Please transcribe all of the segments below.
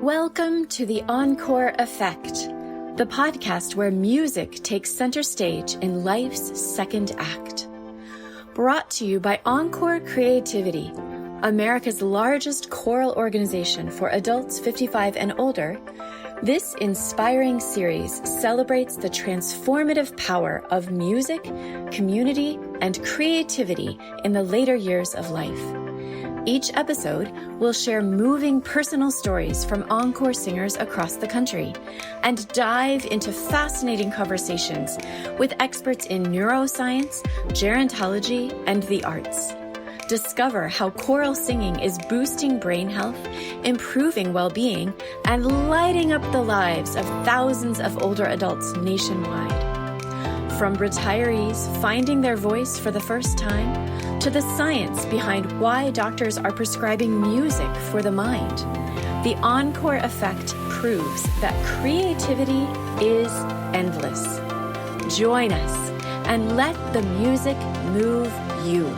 Welcome to the Encore Effect, the podcast where music takes center stage in life's second act. Brought to you by Encore Creativity, America's largest choral organization for adults 55 and older. This inspiring series celebrates the transformative power of music, community, and creativity in the later years of life. Each episode will share moving personal stories from Encore singers across the country and dive into fascinating conversations with experts in neuroscience, gerontology, and the arts. Discover how choral singing is boosting brain health, improving well-being, and lighting up the lives of thousands of older adults nationwide. From retirees finding their voice for the first time, to the science behind why doctors are prescribing music for the mind, the Encore Effect proves that creativity is endless. Join us and let the music move you.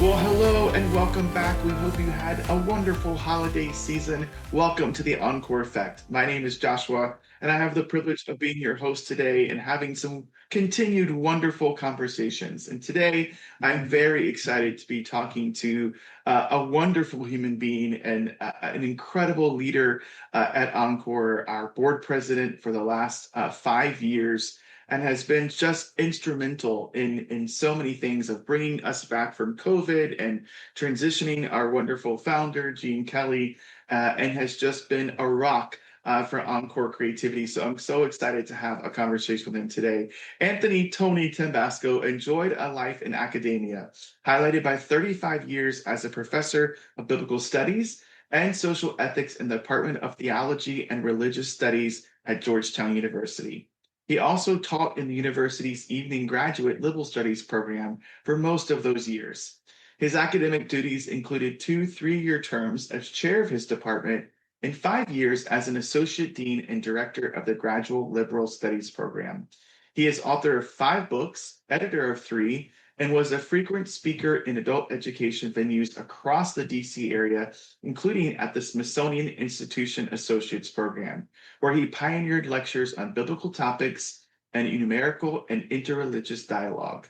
Well, hello and welcome back. We hope you had a wonderful holiday season. Welcome to the Encore Effect. My name is Joshua, and I have the privilege of being your host today and having some continued wonderful conversations. And today, I'm very excited to be talking to a wonderful human being and an incredible leader at Encore, our board president for the last 5 years, and has been just instrumental in so many things of bringing us back from COVID and transitioning our wonderful founder, Gene Kelly, and has just been a rock for Encore Creativity. So I'm so excited to have a conversation with him today. Anthony Tony Tambasco enjoyed a life in academia, highlighted by 35 years as a professor of biblical studies and social ethics in the Department of Theology and Religious Studies at Georgetown University. He also taught in the university's evening graduate liberal studies program for most of those years. His academic duties included 2 3-year terms as chair of his department and 5 years as an associate dean and director of the graduate liberal studies program. He is author of 5 books, editor of 3, and was a frequent speaker in adult education venues across the DC area, including at the Smithsonian Institution Associates Program, where he pioneered lectures on biblical topics and numerical and interreligious dialogue.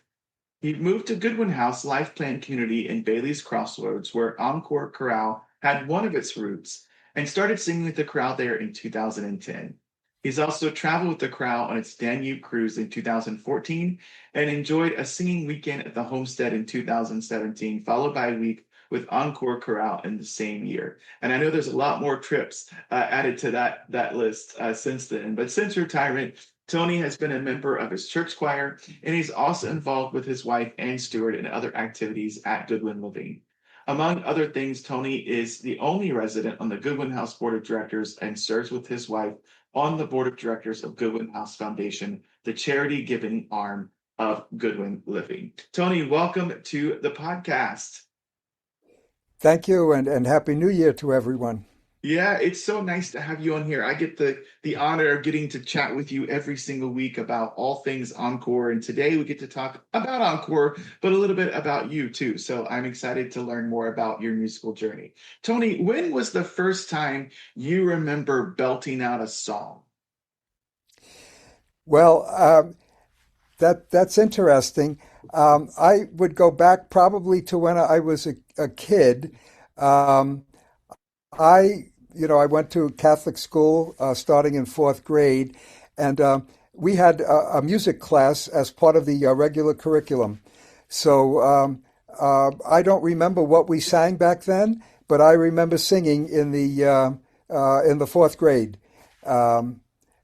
He moved to Goodwin House Life Plan Community in Bailey's Crossroads, where Encore Chorale had one of its roots, and started singing with the chorale there in 2010. He's also traveled with the chorale on its Danube Cruise in 2014 and enjoyed a singing weekend at the Homestead in 2017, followed by a week with Encore Chorale in the same year. And I know there's a lot more trips added to that list since then. But since retirement, Tony has been a member of his church choir, and he's also involved with his wife, Ann Stewart, in other activities at Goodwin Living. Among other things, Tony is the only resident on the Goodwin House Board of Directors and serves with his wife on the Board of Directors of Goodwin House Foundation, the charity giving arm of Goodwin Living. Tony, welcome to the podcast. Thank you, and Happy New Year to everyone. Yeah, it's so nice to have you on here. I get the honor of getting to chat with you every single week about all things Encore. And today we get to talk about Encore, but a little bit about you too. So I'm excited to learn more about your musical journey. Tony, when was the first time you remember belting out a song? Well, that's interesting. I would go back probably to when I was a kid. I went to Catholic school starting in 4th grade, and we had a music class as part of the regular curriculum. So I don't remember what we sang back then, but I remember singing in the 4th grade.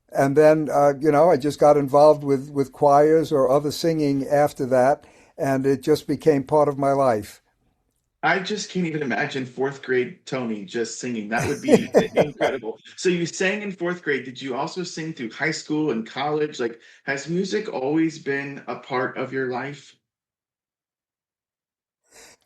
And then, I just got involved with choirs or other singing after that, and it just became part of my life. I just can't even imagine 4th grade Tony just singing. That would be incredible. So you sang in 4th grade. Did you also sing through high school and college? Like, has music always been a part of your life?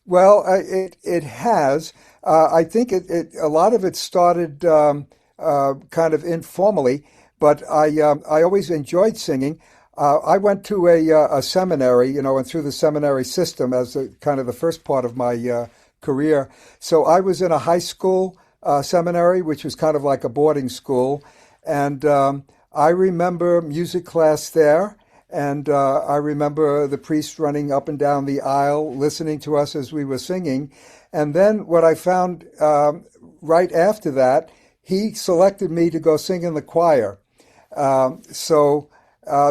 Well, it has. I think a lot of it started kind of informally, but I always enjoyed singing. I went to a seminary, and through the seminary system as kind of the first part of my career. So I was in a high school seminary, which was kind of like a boarding school, and I remember music class there. And I remember the priest running up and down the aisle, listening to us as we were singing. And then what I found right after that, he selected me to go sing in the choir. So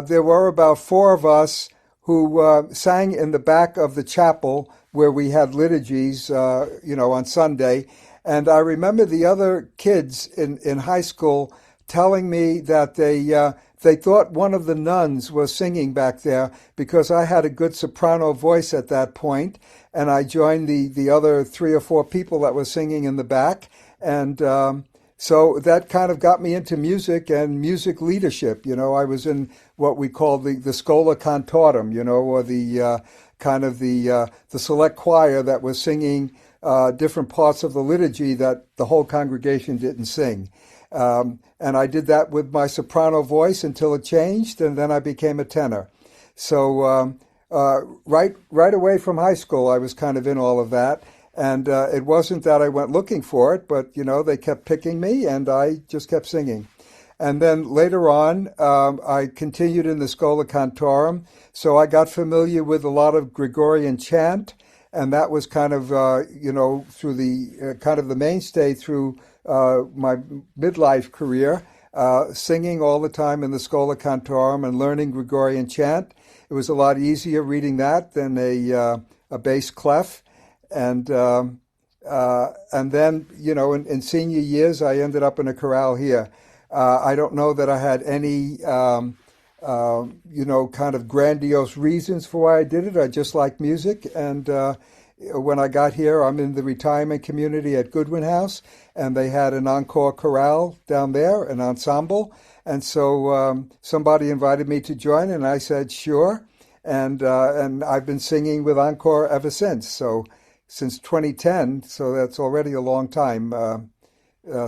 there were about four of us who sang in the back of the chapel where we had liturgies, on Sunday. And I remember the other kids in high school telling me that they thought one of the nuns was singing back there because I had a good soprano voice at that point, and I joined the other three or four people that were singing in the back. And so that kind of got me into music and music leadership. I was in what we call the Schola Cantorum, or the kind of the select choir that was singing different parts of the liturgy that the whole congregation didn't sing. And I did that with my soprano voice until it changed, and then I became a tenor. So right away from high school, I was kind of in all of that. And it wasn't that I went looking for it, but, they kept picking me, and I just kept singing. And then later on, I continued in the Schola Cantorum, so I got familiar with a lot of Gregorian chant, and that was kind of, through the kind of the mainstay through my midlife career, singing all the time in the Schola Cantorum and learning Gregorian chant. It was a lot easier reading that than a bass clef. And then, in senior years, I ended up in a chorale here. I don't know that I had any, kind of grandiose reasons for why I did it. I just like music. And when I got here, I'm in the retirement community at Goodwin House, and they had an Encore Chorale down there, an ensemble. And so somebody invited me to join, and I said, sure. And I've been singing with Encore ever since. So since 2010, so that's already a long time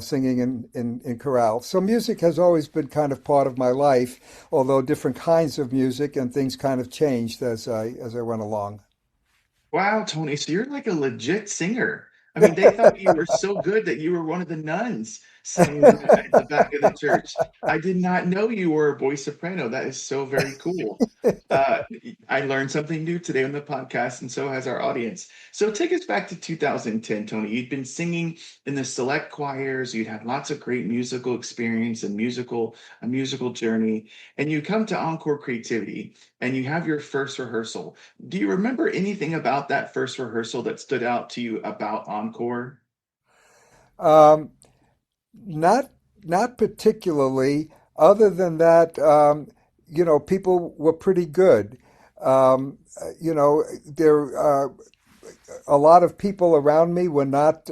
singing in chorale. So music has always been kind of part of my life, although different kinds of music and things kind of changed as I went along. Wow, Tony, so you're like a legit singer. I mean, they thought you were so good that you were one of the nuns singing at the back of the church. I did not know you were a boy soprano. That is so very cool. Uh, I learned something new today on the podcast, and so has our audience. So take us back to 2010, Tony. You'd been singing in the select choirs. You'd had lots of great musical experience and a musical journey, and you come to Encore Creativity, and you have your first rehearsal. Do you remember anything about that first rehearsal that stood out to you about Encore? Um, not particularly, other than that, people were pretty good. There a lot of people around me were not,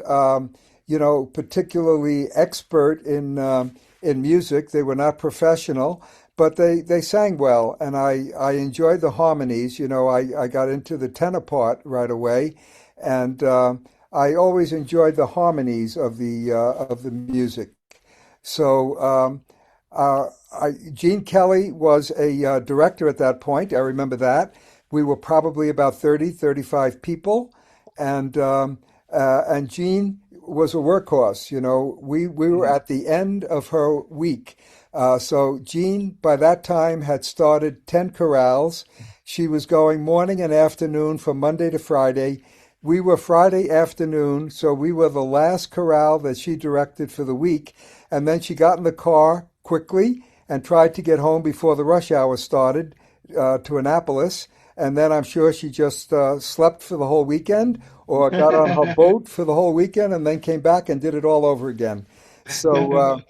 particularly expert in music. They were not professional, but they sang well, and I enjoyed the harmonies. I got into the tenor part right away, and I always enjoyed the harmonies of the music. So Gene Kelly was a director at that point. I remember that. We were probably about 30, 35 people, and Jean was a workhorse. We were at the end of her week. So Jean, by that time, had started 10 chorales. She was going morning and afternoon from Monday to Friday. We were Friday afternoon, so we were the last chorale that she directed for the week. And then she got in the car quickly and tried to get home before the rush hour started to Annapolis. And then I'm sure she just slept for the whole weekend or got on her boat for the whole weekend and then came back and did it all over again. So,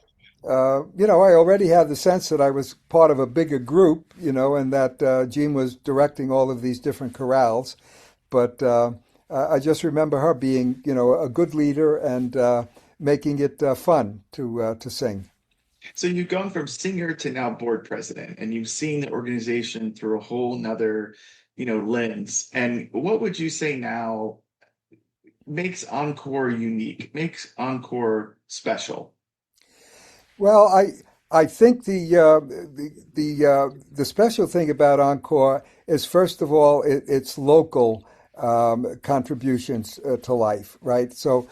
I already had the sense that I was part of a bigger group, and that Jean was directing all of these different chorales. But I just remember her being, a good leader and making it fun to sing. So you've gone from singer to now board president, and you've seen the organization through a whole nother, lens. And what would you say now makes Encore unique, makes Encore special? Well, I think the special thing about Encore is, first of all, it's local contributions to life, right? So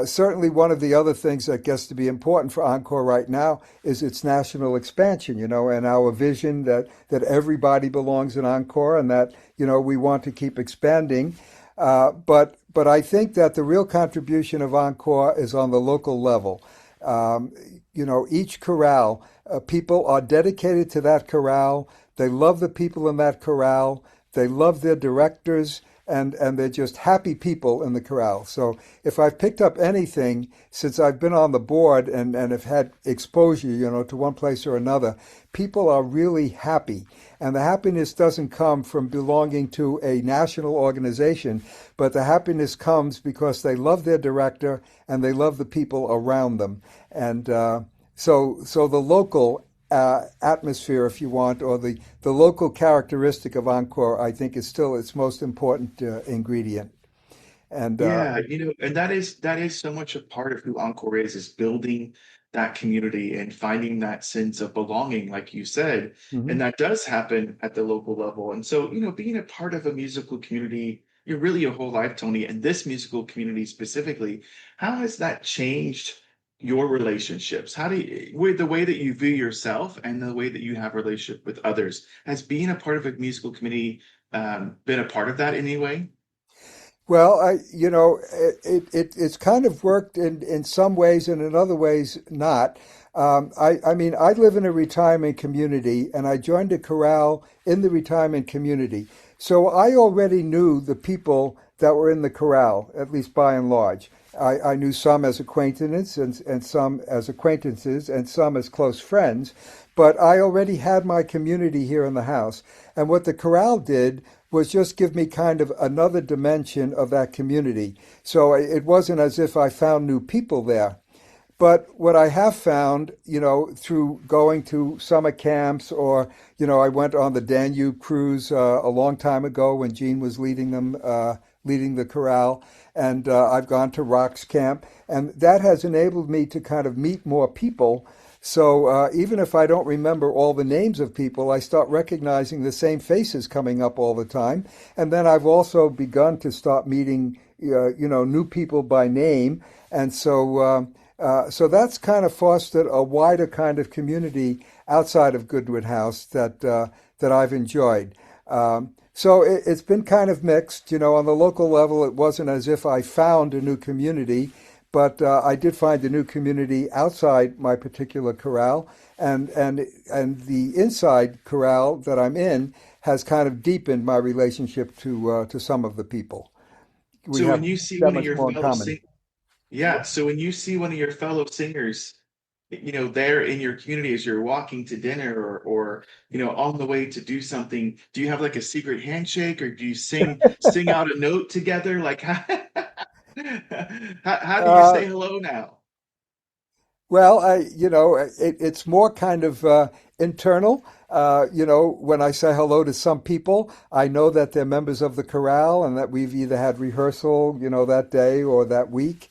certainly one of the other things that gets to be important for Encore right now is its national expansion, and our vision that everybody belongs in Encore, and that we want to keep expanding. But I think that the real contribution of Encore is on the local level. Each chorale, people are dedicated to that chorale. They love the people in that chorale. They love their directors, and they're just happy people in the chorale. So if I've picked up anything since I've been on the board and have had exposure, to one place or another, people are really happy. And the happiness doesn't come from belonging to a national organization, but the happiness comes because they love their director and they love the people around them. And so the local atmosphere, if you want, or the local characteristic of Encore, I think is still its most important ingredient. And Yeah, and that is so much a part of who Encore is building that community and finding that sense of belonging, like you said. mhm. And that does happen at the local level. And so, being a part of a musical community, you're really your whole life, Tony, and this musical community specifically, how has that changed your relationships? How do you, with the way that you view yourself and the way that you have relationship with others, has being a part of a musical community been a part of that in any way? Well, it's kind of worked in some ways and in other ways not. I mean, I live in a retirement community, and I joined a chorale in the retirement community. So I already knew the people that were in the chorale, at least by and large. I knew some as acquaintances and some as acquaintances and some as close friends, but I already had my community here in the house. And what the chorale did was just give me kind of another dimension of that community. So it wasn't as if I found new people there. But what I have found, through going to summer camps, or, I went on the Danube Cruise a long time ago when Gene was leading the chorale, and I've gone to Rocks Camp, and that has enabled me to kind of meet more people. So even if I don't remember all the names of people, I start recognizing the same faces coming up all the time. And then I've also begun to start meeting, new people by name. And so that's kind of fostered a wider kind of community outside of Goodwin House that I've enjoyed. So it's been kind of mixed. On the local level, it wasn't as if I found a new community. But I did find a new community outside my particular chorale, and the inside chorale that I'm in has kind of deepened my relationship to some of the people. We So when have you see that one of much your more in fellow common. sing, yeah, so when you see one of your fellow singers, there in your community as you're walking to dinner or on the way to do something, do you have like a secret handshake, or do you sing out a note together? Like how do you Uh, say hello now? Well, it's more kind of internal. When I say hello to some people, I know that they're members of the chorale and that we've either had rehearsal, that day or that week.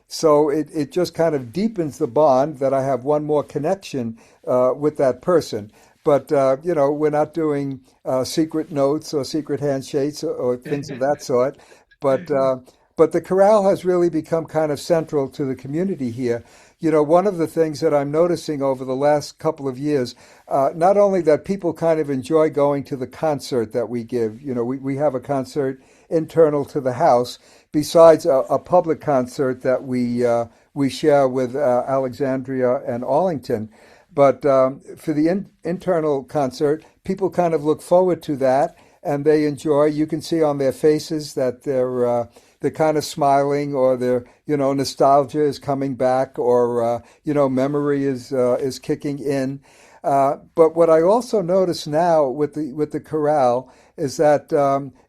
So it just kind of deepens the bond that I have one more connection with that person. But, we're not doing secret notes or secret handshakes or things of that sort. But, uh, but the chorale has really become kind of central to the community here. One of the things that I'm noticing over the last couple of years, not only that people kind of enjoy going to the concert that we give, we have a concert internal to the house, besides a public concert that we share with Alexandria and Arlington. But for the internal concert, people kind of look forward to that, and they enjoy. You can see on their faces that they're kind of smiling, or their nostalgia is coming back, or memory is kicking in. But what I also notice now with the chorale is that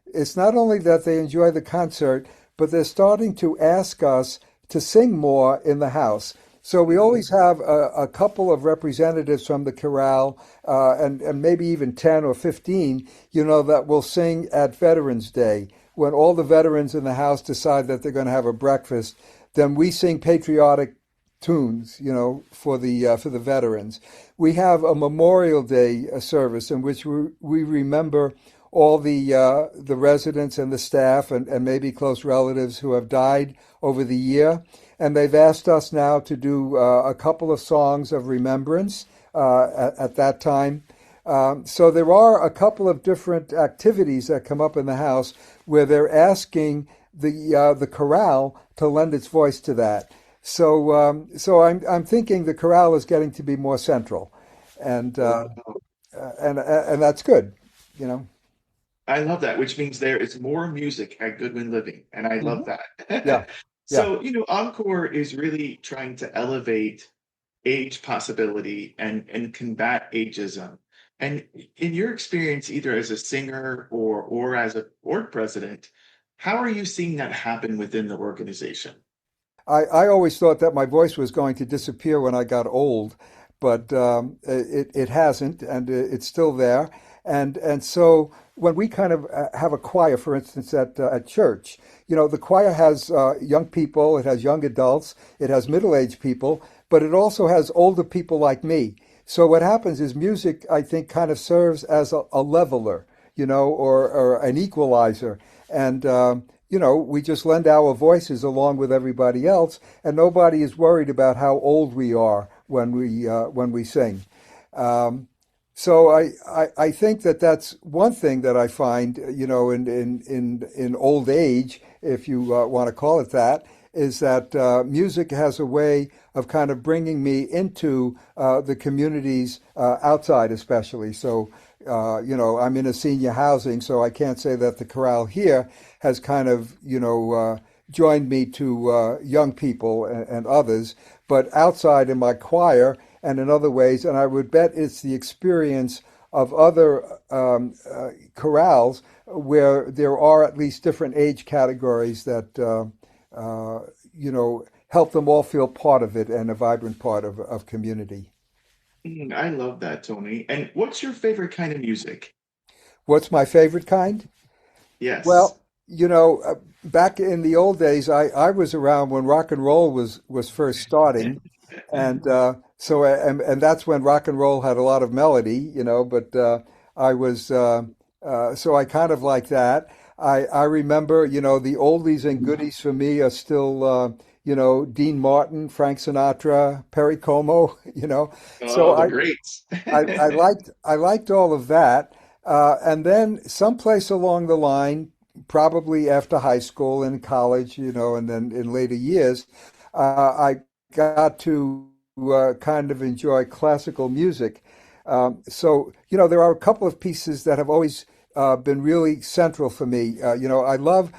it's not only that they enjoy the concert, but they're starting to ask us to sing more in the house. So we always have a couple of representatives from the chorale, and maybe even 10 or 15, that will sing at Veterans Day. When all the veterans in the house decide that they're going to have a breakfast, then we sing patriotic tunes, for the veterans. We have a Memorial Day service in which we remember all the residents and the staff and maybe close relatives who have died over the year. And they've asked us now to do a couple of songs of remembrance at that time. So there are a couple of different activities that come up in the house where they're asking the chorale to lend its voice to that. So I'm thinking the chorale is getting to be more central, and uh, Wow. and that's good, you know. I love that, which means there is more music at Goodwin Living, and I love Hmm. that. Yeah, yeah. So, Encore is really trying to elevate age possibility and combat ageism. And in your experience, either as a singer or as a board president, how are you seeing that happen within the organization? I always thought that my voice was going to disappear when I got old, but it hasn't, and it's still there. And so when we kind of have a choir, for instance, at church, the choir has young people, it has young adults, it has middle-aged people, but it also has older people like me. So what happens is music, I think, kind of serves as a leveler, or an equalizer. And we just lend our voices along with everybody else, and nobody is worried about how old we are when we sing. Um, so I think that that's one thing that I find, in old age, if you want to call it that, is that music has a way of kind of bringing me into the communities outside, especially. So, I'm in a senior housing, so I can't say that the chorale here has kind of, joined me to young people and others, but outside in my choir and in other ways, and I would bet it's the experience of other chorales where there are at least different age categories that help them all feel part of it and a vibrant part of community. I love that, Tony. And what's your favorite kind of music? What's my favorite kind? Yes. Well, back in the old days, I was around when rock and roll was first starting, and and that's when rock and roll had a lot of melody, But I was so I kind of like that. I remember, the oldies and goodies for me are still, Dean Martin, Frank Sinatra, Perry Como, So Oh, the greats. I liked all of that. And then someplace along the line, probably after high school and college, and then in later years, I got to kind of enjoy classical music. So, there are a couple of pieces that have always been really central for me. I love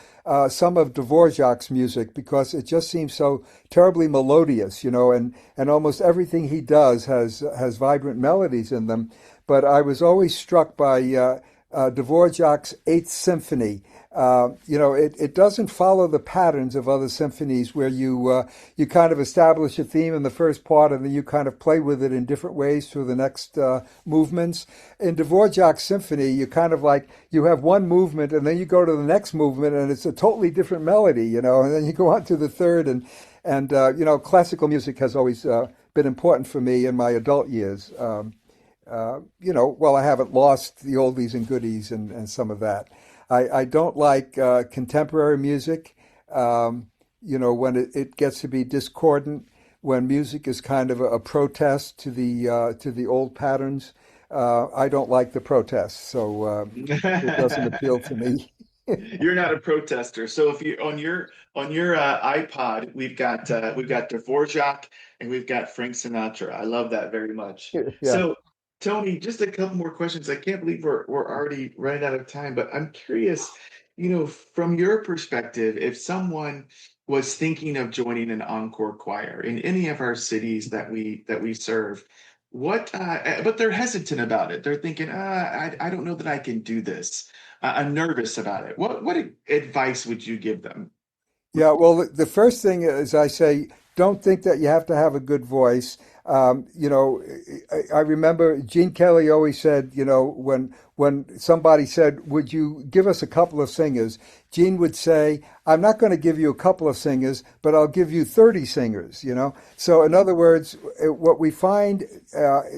some of Dvorak's music because it just seems so terribly melodious, and almost everything he does has vibrant melodies in them. But I was always struck by Dvorak's Eighth Symphony. It doesn't follow the patterns of other symphonies where you kind of establish a theme in the first part and then you kind of play with it in different ways through the next movements. In Dvorak's symphony, you kind of like you have one movement and then you go to the next movement and it's a totally different melody, and then you go on to the third and classical music has always been important for me in my adult years. Well, I haven't lost the oldies and goodies and some of that. I don't like contemporary music, when it gets to be discordant, when music is kind of a protest to the old patterns. I don't like the protests, so it doesn't appeal to me. You're not a protester. So if you on your iPod, we've got Dvorak and we've got Frank Sinatra. I love that very much. Yeah. So Tony, just a couple more questions. I can't believe we're already running out of time, but I'm curious, from your perspective, if someone was thinking of joining an encore choir in any of our cities that we serve, but they're hesitant about it. They're thinking, I don't know that I can do this. I'm nervous about it. What advice would you give them? Yeah, well, the first thing is I say, don't think that you have to have a good voice. You know, I remember Gene Kelly always said, you know, when somebody said, "Would you give us a couple of singers?" Gene would say, "I'm not going to give you a couple of singers, but I'll give you 30 singers." You know, so in other words, what we find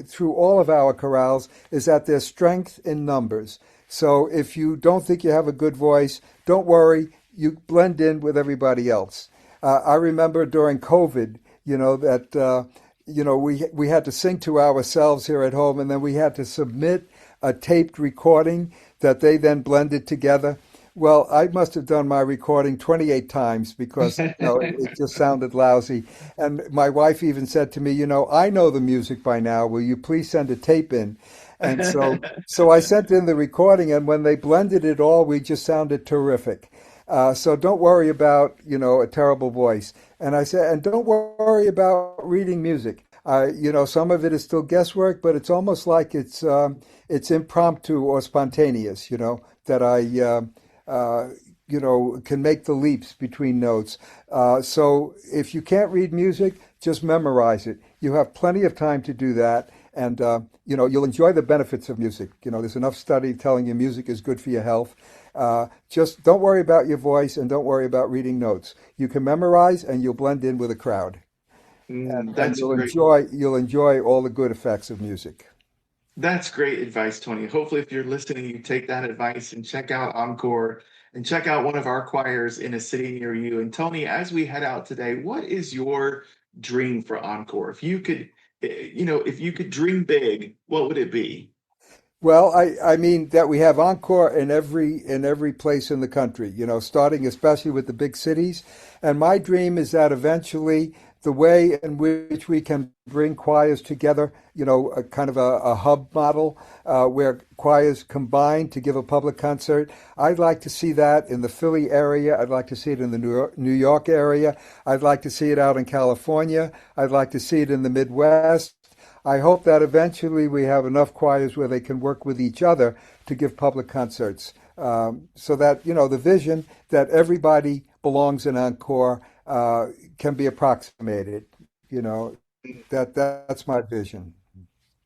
through all of our chorales is that there's strength in numbers. So if you don't think you have a good voice, don't worry, you blend in with everybody else. I remember during COVID, you know, that you know, we had to sing to ourselves here at home, and then we had to submit a taped recording that they then blended together. Well, I must have done my recording 28 times because, you know, it just sounded lousy. And my wife even said to me, you know, I know the music by now. Will you please send a tape in? And so I sent in the recording, and when they blended it all, we just sounded terrific. So don't worry about, you know, a terrible voice. And I said, and don't worry about reading music. You know, some of it is still guesswork, but it's almost like it's impromptu or spontaneous, you know, that I, you know, can make the leaps between notes. So if you can't read music, just memorize it. You have plenty of time to do that. And, you know, you'll enjoy the benefits of music. You know, there's enough study telling you music is good for your health. Just don't worry about your voice and don't worry about reading notes. You can memorize and you'll blend in with a crowd. And That's great. you'll enjoy all the good effects of music. That's great advice, Tony. Hopefully, if you're listening, you take that advice and check out Encore and check out one of our choirs in a city near you. And Tony, as we head out today, what is your dream for Encore? If you could, you know, if you could dream big, what would it be? Well, I mean that we have encore in every place in the country, you know, starting especially with the big cities. And my dream is that eventually the way in which we can bring choirs together, you know, a kind of a hub model where choirs combine to give a public concert. I'd like to see that in the Philly area. I'd like to see it in the New York area. I'd like to see it out in California. I'd like to see it in the Midwest. I hope that eventually we have enough choirs where they can work with each other to give public concerts, so that, you know, the vision that everybody belongs in Encore can be approximated. You know, that's my vision.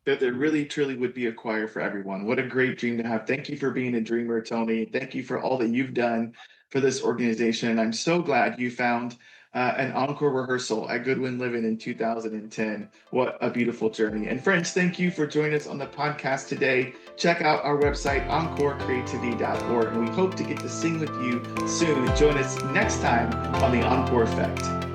That there really truly would be a choir for everyone. What a great dream to have. Thank you for being a dreamer, Tony. Thank you for all that you've done for this organization. And I'm so glad you found an encore rehearsal at Goodwin Living in 2010. What a beautiful journey. And friends, thank you for joining us on the podcast today. Check out our website, encorecreativity.org. And we hope to get to sing with you soon. Join us next time on the Encore Effect.